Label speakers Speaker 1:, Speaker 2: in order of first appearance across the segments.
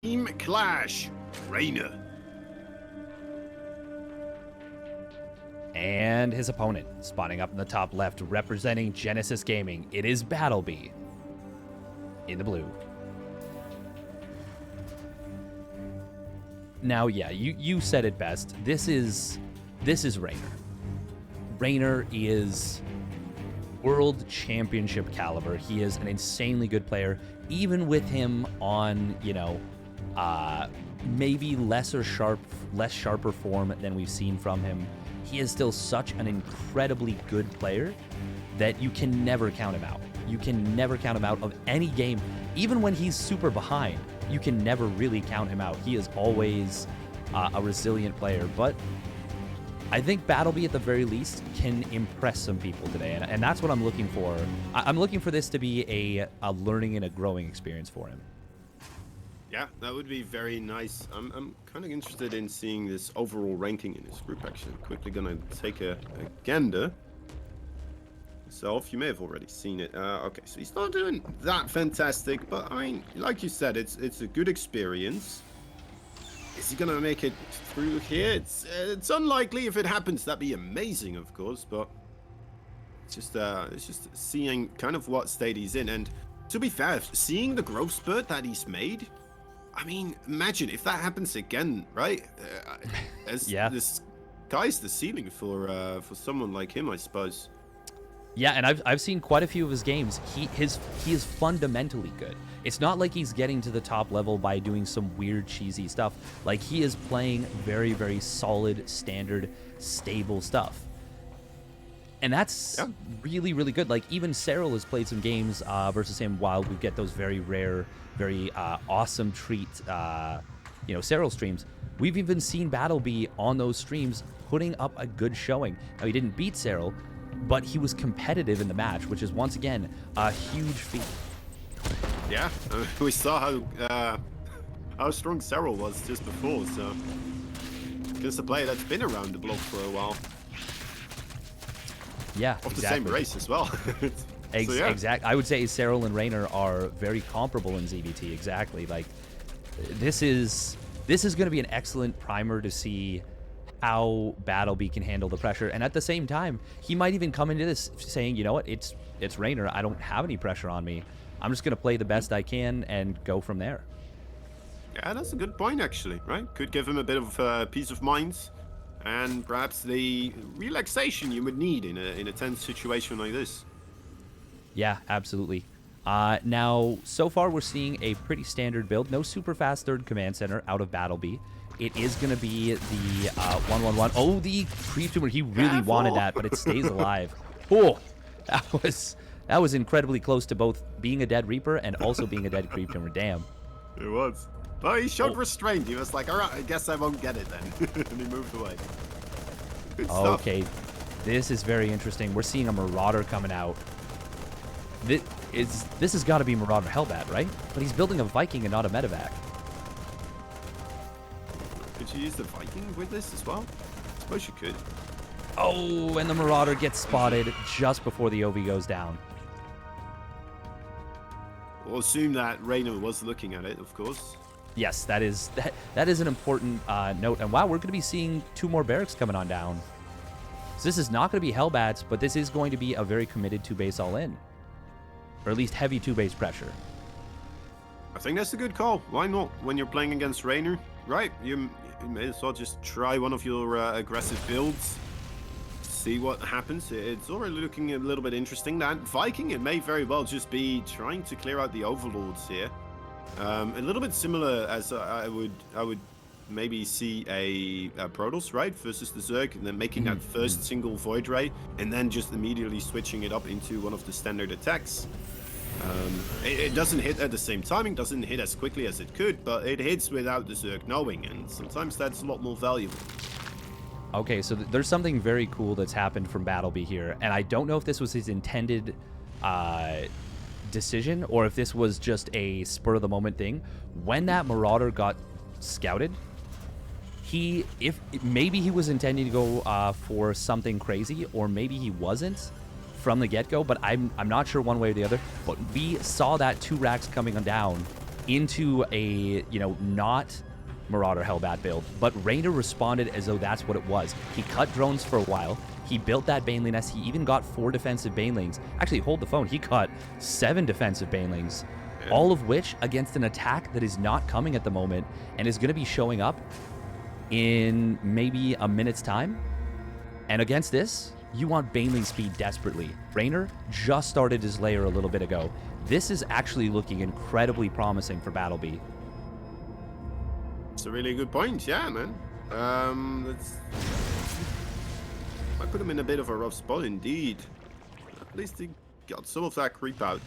Speaker 1: Team Clash, Reynor.
Speaker 2: And his opponent, spotting up in the top left, representing Genesis Gaming. It is BattleB in the blue. Now, yeah, you said it best. This is Reynor. Reynor is world championship caliber. He is an insanely good player. Even with him on, maybe less sharper form than we've seen from him, he is still such an incredibly good player that you can never count him out. You can never count him out of any game. Even when he's super behind, you can never really count him out. He is always a resilient player. But I think BattleB, at the very least, can impress some people today. And that's what I'm looking for. I'm looking for this to be a learning and a growing experience for him.
Speaker 1: Yeah, that would be very nice. I'm kind of interested in seeing this overall ranking in this group, actually. I'm quickly gonna take a gander. Myself, you may have already seen it. Okay, so he's not doing that fantastic, but I mean, like you said, it's a good experience. Is he gonna make it through here? It's unlikely. If it happens, that'd be amazing, of course, but it's just seeing kind of what state he's in. And to be fair, seeing the growth spurt that he's made, I mean, imagine if that happens again, right?
Speaker 2: Yeah.
Speaker 1: The sky's the ceiling for someone like him, I suppose.
Speaker 2: Yeah, and I've seen quite a few of his games. He is fundamentally good. It's not like he's getting to the top level by doing some weird, cheesy stuff. Like, he is playing very, very solid, standard, stable stuff. And that's really, really good. Like, even Cyril has played some games versus him while we get those very rare, very awesome treat, Cyril streams. We've even seen BattleB on those streams putting up a good showing. Now, he didn't beat Cyril, but he was competitive in the match, which is, once again, a huge feat.
Speaker 1: Yeah, we saw how strong Cyril was just before, so just a player that's been around the block for a while.
Speaker 2: Yeah,
Speaker 1: of the same race as well.
Speaker 2: Exactly. I would say Cyril and Reynor are very comparable in ZVT. Exactly. Like, this is going to be an excellent primer to see how BattleB can handle the pressure. And at the same time, he might even come into this saying, you know what, it's Reynor. I don't have any pressure on me. I'm just going to play the best I can and go from there.
Speaker 1: Yeah, that's a good point, actually, right? Could give him a bit of peace of mind and perhaps the relaxation you would need in a tense situation like this.
Speaker 2: Yeah, absolutely. Now, so far, we're seeing a pretty standard build. No super fast third command center out of BattleB. It is going to be the 1-1-1. Oh, the creep tumor. He really wanted that, but it stays alive. Oh, that was incredibly close to both being a dead Reaper and also being a dead creep tumor. Damn.
Speaker 1: It was. But he showed restraint. He was like, all right, I guess I won't get it then. And he moved away. Good stuff.
Speaker 2: Okay, this is very interesting. We're seeing a Marauder coming out. This has got to be Marauder Hellbat, right? But he's building a Viking and not a Medevac.
Speaker 1: Could you use the Viking with this as well? I suppose you could.
Speaker 2: Oh, and the Marauder gets spotted just before the OV goes down.
Speaker 1: We'll assume that Reynor was looking at it, of course.
Speaker 2: Yes, that is an important note. And wow, we're going to be seeing 2 more barracks coming on down. So this is not going to be Hellbats, but this is going to be a very committed 2-base all-in. Or at least heavy 2-base pressure.
Speaker 1: I think that's a good call. Why not? When you're playing against Reynor, right? You may as well just try one of your aggressive builds. See what happens. It's already looking a little bit interesting. That Viking, it may very well just be trying to clear out the Overlords here. A little bit similar as I would maybe see a Protoss, right, versus the Zerg, and then making that first single Void Ray, and then just immediately switching it up into one of the standard attacks. It doesn't hit at the same timing, doesn't hit as quickly as it could, but it hits without the Zerg knowing, and sometimes that's a lot more valuable.
Speaker 2: Okay, so there's something very cool that's happened from BattleB here, and I don't know if this was his intended decision or if this was just a spur-of-the-moment thing. When that Marauder got scouted, maybe he was intending to go for something crazy, or maybe he wasn't from the get-go, but I'm not sure one way or the other. But we saw that 2 racks coming on down, into a, you know, not Marauder Hellbat build, but Reynor responded as though that's what it was. He cut drones for a while. He built that Baneling nest. He even got 4 defensive Banelings. Actually, hold the phone. He got 7 defensive Banelings, all of which against an attack that is not coming at the moment and is going to be showing up in maybe a minute's time. And against this, you want Baneling speed desperately. Reynor just started his layer a little bit ago. This is actually looking incredibly promising for BattleB.
Speaker 1: It's a really good point, yeah, man. I put him in a bit of a rough spot indeed. At least he got some of that creep out.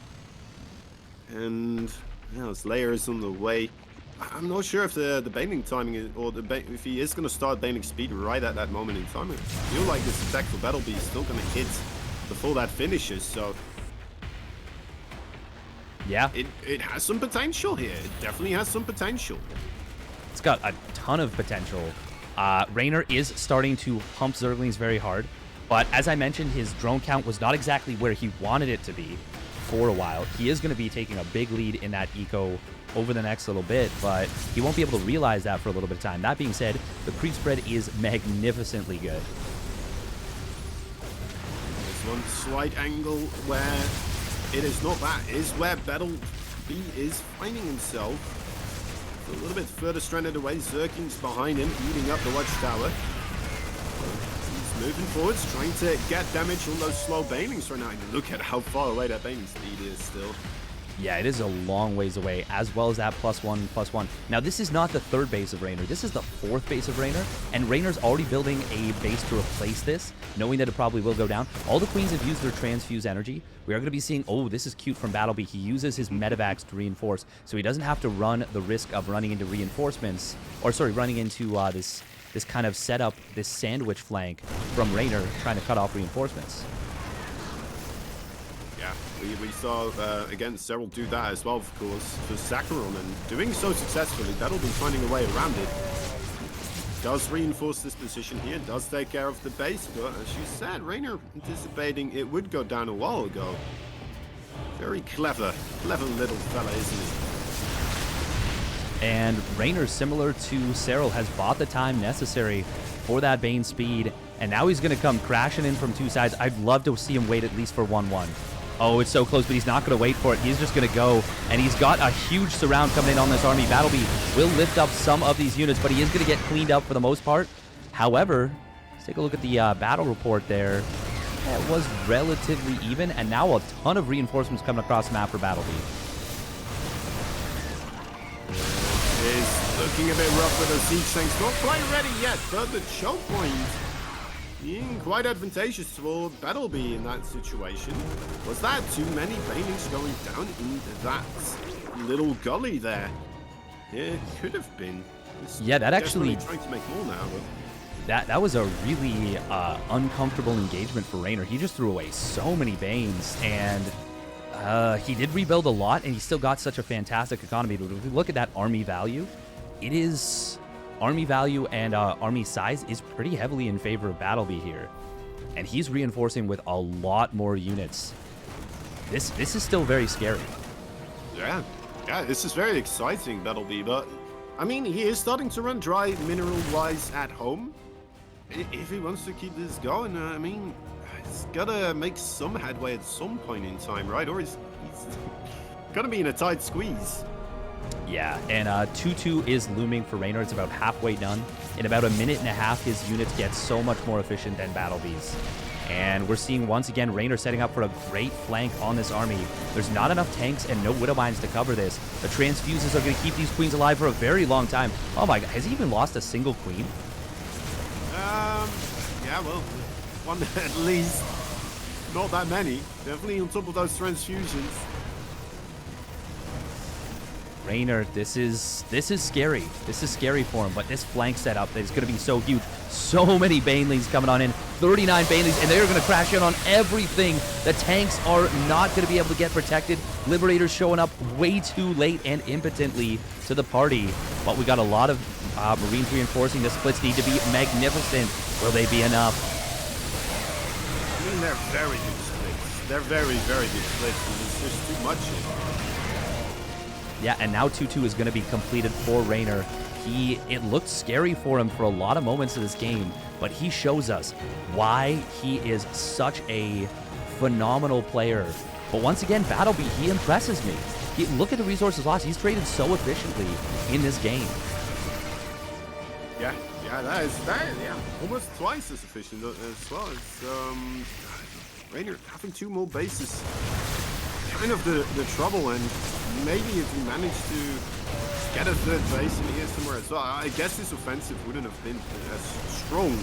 Speaker 1: And yeah, his layer is on the way. I'm not sure if the Baneling timing is, or if he is going to start Baneling speed right at that moment in time. I feel like this attack for BattleB is still going to hit before that finishes, so
Speaker 2: yeah,
Speaker 1: it has some potential here. It definitely has some potential.
Speaker 2: It's got a ton of potential. Reynor is starting to hump Zerglings very hard, but as I mentioned, his drone count was not exactly where he wanted it to be for a while. He is going to be taking a big lead in that eco over the next little bit, but he won't be able to realize that for a little bit of time. That being said, the creep spread is magnificently good.
Speaker 1: There's one slight angle where it is not that, is where BattleB is finding himself. A little bit further stranded away. Zergling's behind him, eating up the watchtower. He's moving forwards, trying to get damage on those slow Banelings right now. And look at how far away that Baneling speed is still.
Speaker 2: Yeah, it is a long ways away, as well as that +1/+1. Now, this is not the 3rd base of Reynor. This is the 4th base of Reynor, and Reynor's already building a base to replace this, knowing that it probably will go down. All the queens have used their transfuse energy. We are going to be seeing, oh, this is cute from BattleB. He uses his medevacs to reinforce, so he doesn't have to run the risk of running into reinforcements, or sorry, running into this kind of setup, this sandwich flank from Reynor trying to cut off reinforcements.
Speaker 1: Yeah, we saw again Cyril do that as well, of course, for Saccharon, and doing so successfully. BattleB finding a way around it. Does reinforce this position here, does take care of the base, but as you said, Reynor anticipating it would go down a while ago. Very clever little fella, isn't he?
Speaker 2: And Reynor, similar to Cyril, has bought the time necessary for that Bane speed, and now he's going to come crashing in from 2 sides. I'd love to see him wait at least for 1-1. Oh, it's so close, but he's not going to wait for it. He's just going to go, and he's got a huge surround coming in on this army. BattleB will lift up some of these units, but he is going to get cleaned up for the most part. However, let's take a look at the battle report there. It was relatively even, and now a ton of reinforcements coming across the map for BattleB.
Speaker 1: Is looking a bit rough with those siege tanks. Not quite ready yet, but the choke point being quite advantageous for BattleB in that situation. Was that too many Banelings going down into that little gully there? It could have been.
Speaker 2: Yeah, that actually
Speaker 1: trying to make more now.
Speaker 2: That was a really uncomfortable engagement for Reynor. He just threw away so many Banes, and he did rebuild a lot, and he still got such a fantastic economy. But if we look at that army value, it is army value and army size is pretty heavily in favor of BattleB here, and he's reinforcing with a lot more units. This is still very scary.
Speaker 1: Yeah, this is very exciting, BattleB. But I mean, he is starting to run dry mineral-wise at home. If he wants to keep this going, I mean, he's gotta make some headway at some point in time, right? Or he's gonna be in a tight squeeze.
Speaker 2: Yeah, and 2-2 is looming for Reynor. It's about halfway done. In about a minute and a half, his units get so much more efficient than BattleB's. And we're seeing, once again, Reynor setting up for a great flank on this army. There's not enough tanks and no Widowmines to cover this. The transfuses are going to keep these queens alive for a very long time. Oh my god, has he even lost a single queen?
Speaker 1: Yeah, well, one at least. Not that many. Definitely on top of those transfusions.
Speaker 2: Reynor, this is scary. This is scary for him, but this flank setup is going to be so huge. So many Banelings coming on in. 39 Banelings, and they're going to crash in on everything. The tanks are not going to be able to get protected. Liberators showing up way too late and impotently to the party. But we got a lot of Marines reinforcing. The splits need to be magnificent. Will they be enough?
Speaker 1: I mean, they're very good splits. They're very, very good splits. There's just too much.
Speaker 2: Yeah, and now 2-2 is going to be completed for Reynor. It looked scary for him for a lot of moments of this game, but he shows us why he is such a phenomenal player. But once again, BattleB, he impresses me. Look at the resources lost. He's traded so efficiently in this game.
Speaker 1: Yeah, that is almost twice as efficient as well. It's Reynor having 2 more bases. Kind of the trouble, and maybe if he managed to get a 3rd base in here somewhere as well, I guess his offensive wouldn't have been as strong.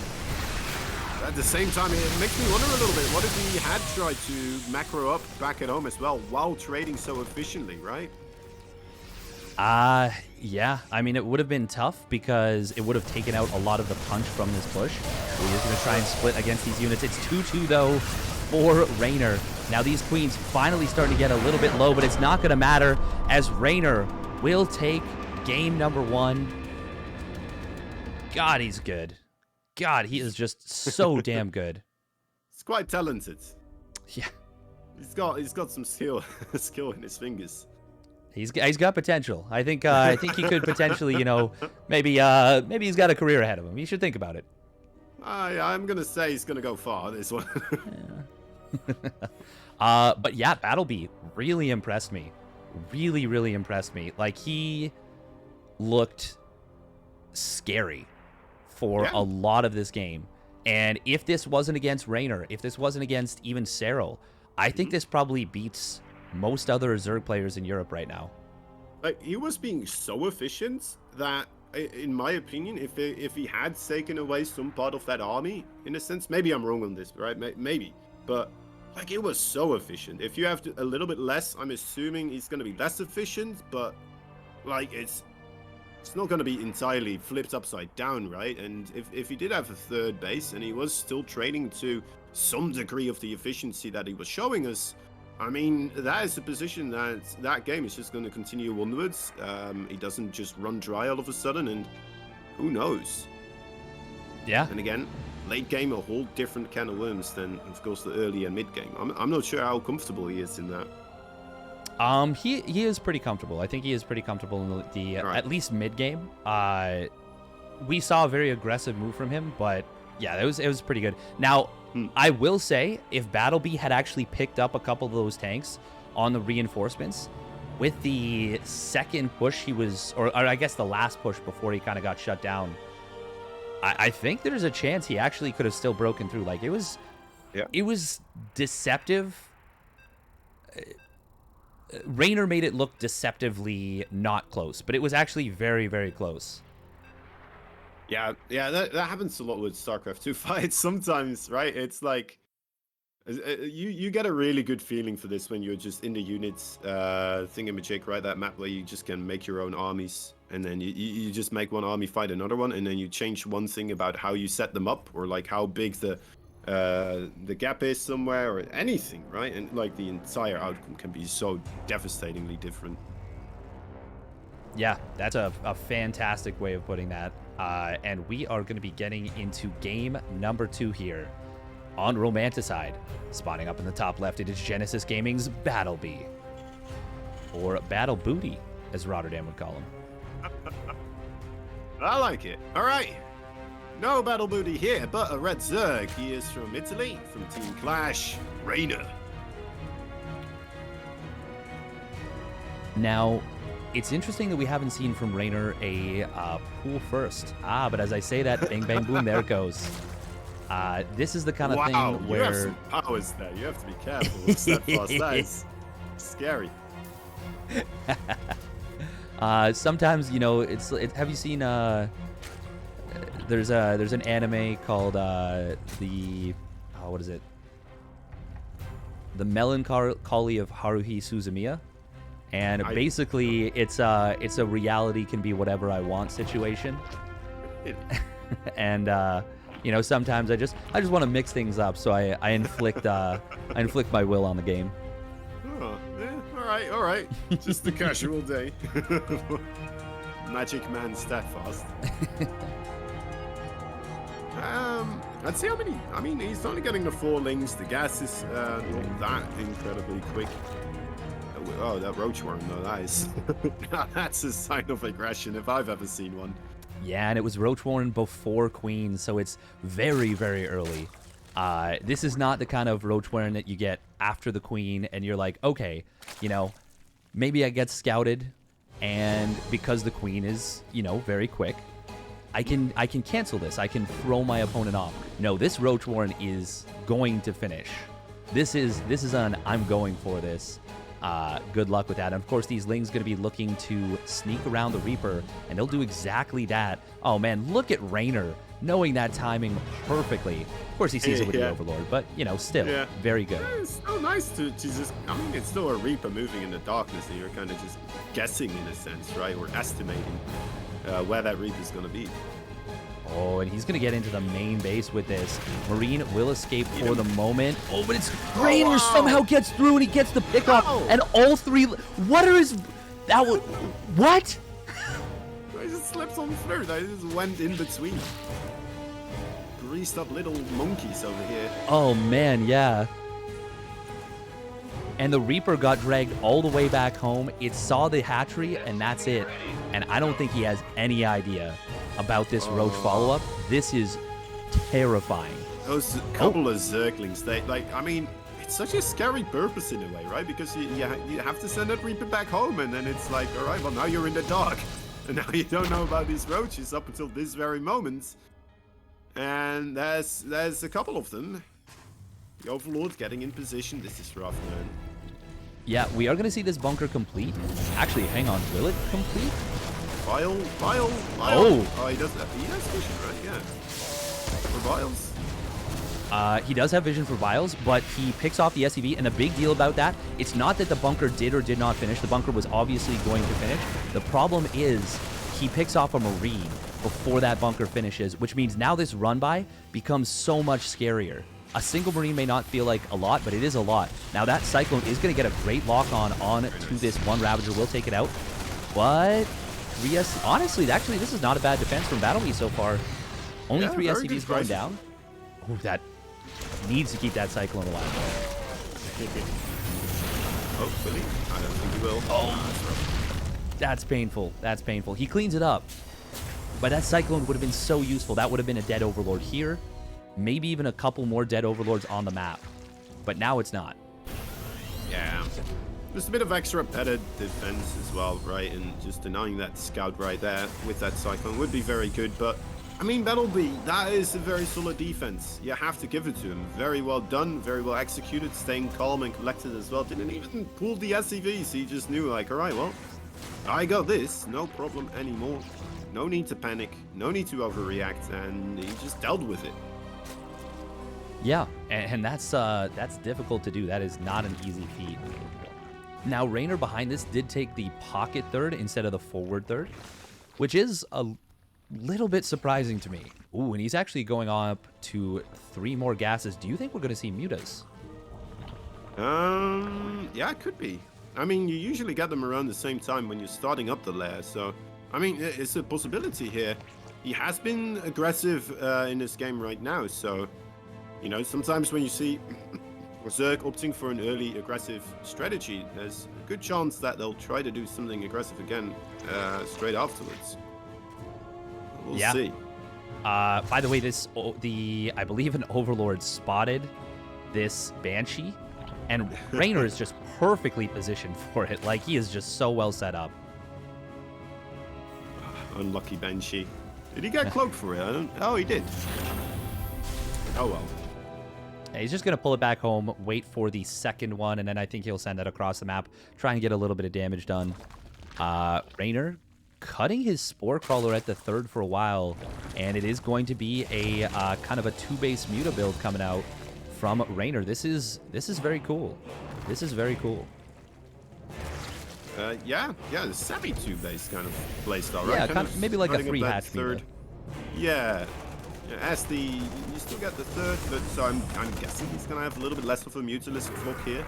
Speaker 1: At the same time, it makes me wonder a little bit, what if he had tried to macro up back at home as well while trading so efficiently, right?
Speaker 2: Yeah. I mean, it would have been tough because it would have taken out a lot of the punch from this push. We're just going to try and split against these units. It's 2-2, though, for Reynor. Now, these queens finally starting to get a little bit low, but it's not going to matter as Reynor will take game number 1. God, he's good. God, he is just so damn good.
Speaker 1: He's quite talented.
Speaker 2: Yeah.
Speaker 1: He's got some skill in his fingers.
Speaker 2: He's got potential. I think he could potentially, maybe he's got a career ahead of him. You should think about it.
Speaker 1: I'm gonna say he's gonna go far this one.
Speaker 2: But yeah, BattleB really impressed me. Really, really impressed me. Like, he looked scary for a lot of this game. And if this wasn't against Reynor, if this wasn't against even Serral, I think this probably beats most other Zerg players in Europe right now.
Speaker 1: Like, he was being so efficient that, in my opinion, if he had taken away some part of that army, in a sense, maybe I'm wrong on this, right? Maybe, but like, it was so efficient. If you have a little bit less, I'm assuming he's going to be less efficient, but like, it's not going to be entirely flipped upside down, right? And if he did have a 3rd base and he was still trading to some degree of the efficiency that he was showing us, I mean, that is a position that game is just going to continue onwards. He doesn't just run dry all of a sudden, and who knows?
Speaker 2: Yeah.
Speaker 1: And again, late game, a whole different can of worms than, of course, the early and mid game. I'm not sure how comfortable he is in that.
Speaker 2: He is pretty comfortable. I think he is pretty comfortable in the at least mid game. We saw a very aggressive move from him, but yeah, it was pretty good. Now, I will say, if BattleB had actually picked up a couple of those tanks on the reinforcements, with the 2nd push he was, or I guess the last push before he kind of got shut down, I think there's a chance he actually could have still broken through. Like, it was deceptive. Reynor made it look deceptively not close, but it was actually very, very close.
Speaker 1: Yeah, that happens a lot with StarCraft 2 fights sometimes, right? It's like, you get a really good feeling for this when you're just in the units thingamajig, right? That map where you just can make your own armies, and then you just make one army fight another one, and then you change one thing about how you set them up, or like how big the gap is somewhere, or anything, right? And like, the entire outcome can be so devastatingly different.
Speaker 2: Yeah, that's a fantastic way of putting that. And we are going to be getting into game number 2 here on Romanticide. Spotting up in the top left, it is Genesis Gaming's BattleB, or Battle Booty, as Rotterdam would call him.
Speaker 1: I like it. All right. No Battle Booty here, but a red Zerg. He is from Italy, from Team Clash, Reynor.
Speaker 2: Now, it's interesting that we haven't seen from Reynor a pool first. But as I say that, bang, bang, boom, there it goes. This is the kind of thing where...
Speaker 1: you have some powers there. You have to be careful with Steadfast. That is scary.
Speaker 2: Sometimes, have you seen... There's an anime called what is it? The Melancholy of Haruhi Suzumiya. And basically, it's a reality can be whatever I want situation. And sometimes I just want to mix things up, so I inflict my will on the game.
Speaker 1: Oh, yeah, all right. Just a casual day. Magic Man Steadfast. Let's see how many. I mean, he's only getting the 4 links. The gas is not that incredibly quick. Oh, that Roach Warren, though, that is... that's a sign of aggression if I've ever seen one.
Speaker 2: Yeah, and it was Roach Warren before Queen, so it's very, very early. This is not the kind of Roach Warren that you get after the Queen, and you're like, okay, you know, maybe I get scouted, and because the Queen is, you know, very quick, I can cancel this. I can throw my opponent off. No, this Roach Warren is going to finish. This is an I'm going for this. Good luck with that. And of course, these Ling's going to be looking to sneak around the Reaper, and they'll do exactly that. Oh man, look at Reynor knowing that timing perfectly. Of course, he sees it with the Overlord, but you know, still very good.
Speaker 1: Yeah, it's still nice to just. I mean, it's still a Reaper moving in the darkness, and you're kind of just guessing in a sense, right? Or estimating where that Reaper's going to be.
Speaker 2: Oh, and he's going to get into the main base with this. Marine will escape for the moment. Oh, but it's Reynor somehow gets through, and he gets the pickoff. And all three... What are his... That was... What?
Speaker 1: He just slips on through. They just went in between. Greased up little monkeys over here.
Speaker 2: Oh, man, yeah. And the Reaper got dragged all the way back home. It saw the hatchery, and that's it. And I don't think he has any idea about this Roach follow-up. This is terrifying.
Speaker 1: Those couple of Zerglings, they, like, I mean, it's such a scary purpose in a way, right? Because you have to send that Reaper back home, and then it's like, all right, well, now you're in the dark. And now you don't know about these roaches up until this very moment. And there's a couple of them. The Overlord's getting in position. This is rough, man.
Speaker 2: Yeah, we are going to see this bunker complete. Actually, hang on. Will it complete?
Speaker 1: Vial.
Speaker 2: Oh,
Speaker 1: he has vision, right? Yeah. For vials.
Speaker 2: He does have vision for vials, but he picks off the SCV, and the big deal about that, it's not that the bunker did or did not finish. The bunker was obviously going to finish. The problem is he picks off a Marine before that bunker finishes, which means now this run-by becomes so much scarier. A single Marine may not feel like a lot, but it is a lot. Now that Cyclone is going to get a great lock-on to this one Ravager. Will take it out, but 3 SC... Honestly, actually, this is not a bad defense from BattleB so far. Only 3 SCVs going down. Oh, that needs to keep that Cyclone alive.
Speaker 1: Hopefully. I don't think he will.
Speaker 2: Oh, that's painful. That's painful. He cleans it up. But that Cyclone would have been so useful. That would have been a dead Overlord here. Maybe even a couple more dead Overlords on the map. But now it's not.
Speaker 1: Yeah. Just a bit of extra better defense as well, right? And just denying that scout right there with that Cyclone would be very good. But, I mean, BattleB, that is a very solid defense. You have to give it to him. Very well done, very well executed, staying calm and collected as well. Didn't even pull the SCVs. He just knew, like, all right, well, I got this. No problem anymore. No need to panic. No need to overreact. And he just dealt with it.
Speaker 2: Yeah, and that's difficult to do. That is not an easy feat. Now, Reynor behind this did take the pocket third instead of the forward third, which is a little bit surprising to me. Ooh, and he's actually going up to 3 more gases. Do you think we're going to see mutas?
Speaker 1: Yeah, it could be. I mean, you usually get them around the same time when you're starting up the lair, so, I mean, it's a possibility here. He has been aggressive in this game right now, so, you know, sometimes when you see Zerg opting for an early aggressive strategy, there's a good chance that they'll try to do something aggressive again straight afterwards. We'll see.
Speaker 2: By the way, I believe an Overlord spotted this Banshee, and Reynor is just perfectly positioned for it. Like, he is just so well set up.
Speaker 1: Unlucky Banshee. Did he get cloaked for it? Oh, he did. Oh well.
Speaker 2: He's just going to pull it back home, wait for the second one, and then I think he'll send it across the map, try and get a little bit of damage done. Reynor cutting his Spore Crawler at the third for a while, and it is going to be a kind of a 2-base Muta build coming out from Reynor. This is very cool. This is very cool.
Speaker 1: Yeah, the semi 2-base kind of playstyle, right?
Speaker 2: Yeah, kind of, maybe like a 3-hatch
Speaker 1: third. Yeah. As you still get the third, but so I'm guessing he's gonna have a little bit less of a Mutalisk flock here.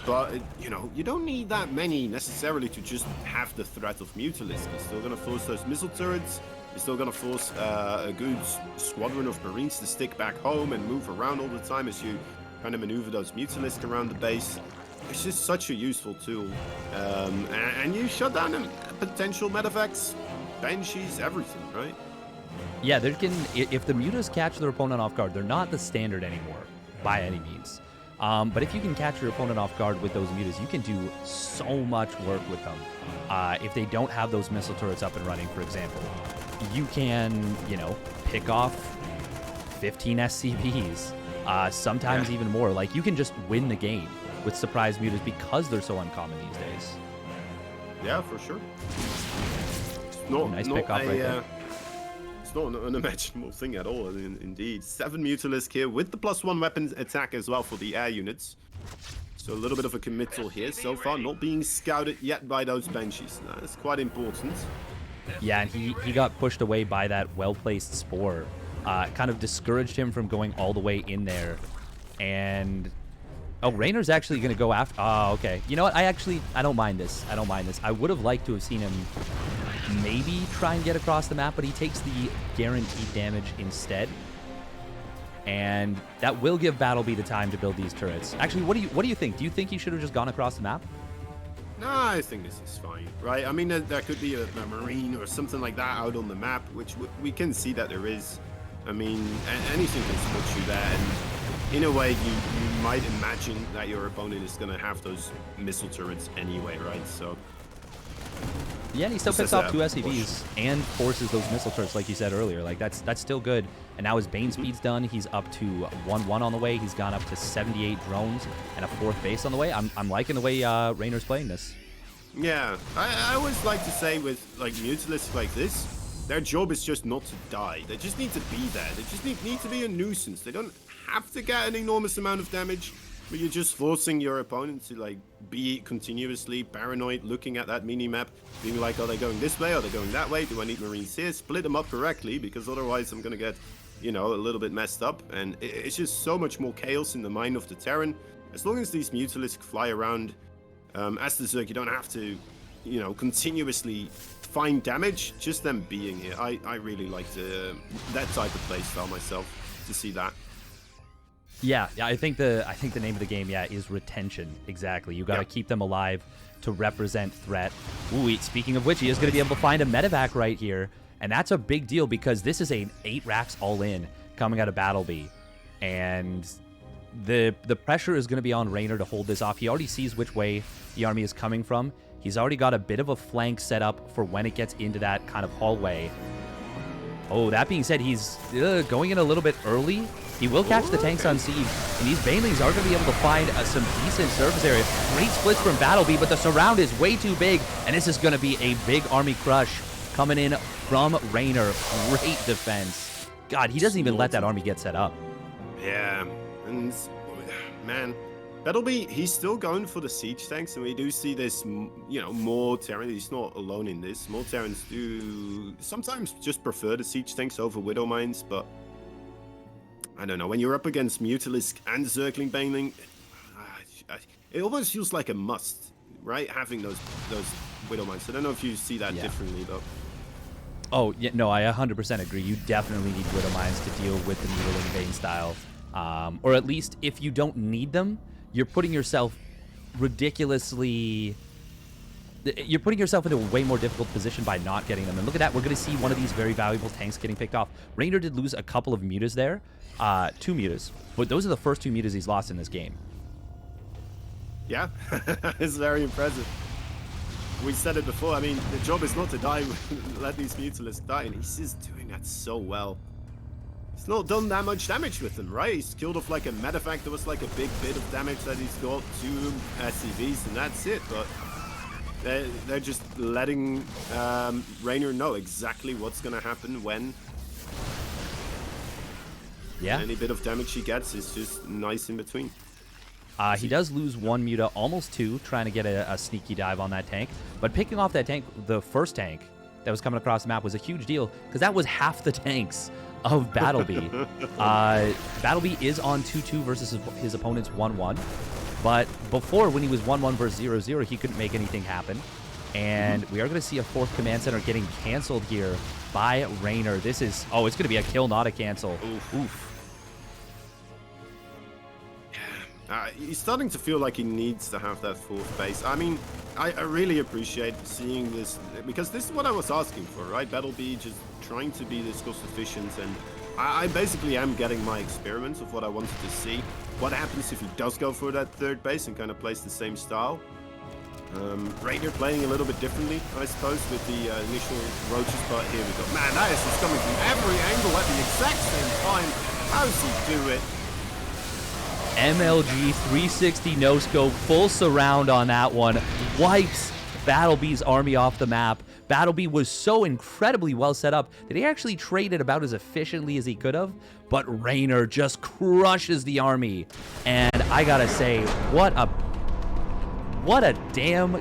Speaker 1: But you know, you don't need that many necessarily to just have the threat of Mutalisk. You're still gonna force those missile turrets. You're still gonna force a good squadron of Marines to stick back home and move around all the time as you kind of maneuver those Mutalisk around the base. it's just such a useful tool. And you shut down potential med effects, banshees, everything, right?
Speaker 2: Yeah, there can, if the mutas catch their opponent off guard, they're not the standard anymore by any means. But if you can catch your opponent off guard with those mutas, you can do so much work with them. If they don't have those missile turrets up and running, for example, you can, you know, pick off 15 SCVs, sometimes even more. Like, you can just win the game with surprise mutas because they're so uncommon these days.
Speaker 1: Yeah, for sure.
Speaker 2: Nice pick off right there.
Speaker 1: It's not an unimaginable thing at all, indeed. 7 Mutalisk here with the +1 weapon attack as well for the air units. So a little bit of a committal here so far, not being scouted yet by those banshees. That's quite important.
Speaker 2: Yeah, and he got pushed away by that well-placed spore. Kind of discouraged him from going all the way in there. And... oh, Reynor's actually going to go after... oh, okay. You know what? I don't mind this. I don't mind this. I would have liked to have seen him maybe try and get across the map, but he takes the guaranteed damage instead. And that will give BattleB the time to build these turrets. Actually, what do you think? Do you think he should have just gone across the map?
Speaker 1: No, I think this is fine, right? I mean, there could be a Marine or something like that out on the map, which we can see that there is. I mean, anything can spot you there, and in a way, you might imagine that your opponent is going to have those missile turrets anyway, right? So...
Speaker 2: yeah, and he still picks off 2 SCVs and forces those missile turrets, like you said earlier. Like, that's still good. And now his Bane speed's done. He's up to 1-1 on the way. He's gone up to 78 drones and a 4th base on the way. I'm liking the way Reynor's playing this.
Speaker 1: Yeah, I always like to say with, like, Mutalisks like this, their job is just not to die. They just need to be there. They just need to be a nuisance. They don't have to get an enormous amount of damage, but you're just forcing your opponent to, like, be continuously paranoid, looking at that mini-map, being like, are they going this way? Are they going that way? Do I need Marines here? Split them up correctly, because otherwise I'm going to get, you know, a little bit messed up. And it's just so much more chaos in the mind of the Terran. As long as these Mutalisks fly around, as the Zerg, you don't have to, you know, continuously find damage. Just them being here. I really like that type of playstyle myself, to see that.
Speaker 2: Yeah, I think the name of the game, is retention. Exactly. You got to keep them alive to represent threat. Ooh, speaking of which, he is going to be able to find a medevac right here, and that's a big deal because this is an 8 racks all in coming out of BattleB, and the pressure is going to be on Reynor to hold this off. He already sees which way the army is coming from. He's already got a bit of a flank set up for when it gets into that kind of hallway. Oh, that being said, he's going in a little bit early. He will catch the tanks on siege, and these Banelings are going to be able to find some decent surface area. Great splits from BattleB, but the surround is way too big, and this is going to be a big army crush coming in from Reynor. Great defense. God, he doesn't even let that army get set up.
Speaker 1: Yeah, and man, BattleB, he's still going for the siege tanks, and we do see this, you know, more Terrans. He's not alone in this. More Terrans do sometimes just prefer the siege tanks over Widow Mines, but I don't know. When you're up against Mutalisk and Zergling Baneling, it almost feels like a must, right? Having those Widow Mines. I don't know if you see that differently, though.
Speaker 2: Oh, yeah, no, I 100% agree. You definitely need Widow Mines to deal with the Mutiling Bane style. Or at least, if you don't need them, you're putting yourself ridiculously... you're putting yourself into a way more difficult position by not getting them. And look at that. We're going to see one of these very valuable tanks getting picked off. Reynor did lose a couple of mutas there. 2 mutas. But those are the first 2 mutas he's lost in this game.
Speaker 1: Yeah, it's very impressive. We said it before. I mean, the job is not to die, let these Mutalisks die, and he's just doing that so well. He's not done that much damage with them, right? He's killed off like a medevac. There was like a big bit of damage that he's got, 2 SCVs, and that's it. But they're just letting Reynor know exactly what's going to happen when.
Speaker 2: Yeah.
Speaker 1: Any bit of damage he gets is just nice in between.
Speaker 2: He does lose 1 muta, almost 2, trying to get a sneaky dive on that tank. But picking off that tank, the first tank that was coming across the map, was a huge deal because that was half the tanks of BattleB. BattleB is on 2-2 versus his opponent's 1-1. But before, when he was 1-1 versus 0-0, he couldn't make anything happen. And we are going to see a 4th command center getting canceled here by Reynor. This is... oh, it's going to be a kill, not a cancel. Oof.
Speaker 1: He's starting to feel like he needs to have that fourth base. I mean, I really appreciate seeing this, because this is what I was asking for, right? BattleB just trying to be this cost efficient, and I basically am getting my experiments of what I wanted to see. What happens if he does go for that third base and kind of plays the same style? Reynor playing a little bit differently, I suppose, with the initial roaches, but here we go. Man, that is just coming from every angle at the exact same time. How does he do it?
Speaker 2: MLG 360 no-scope, full surround on that one. Wipes BattleB's army off the map. BattleB was so incredibly well set up that he actually traded about as efficiently as he could have, but Reynor just crushes the army. And I gotta say, what a damn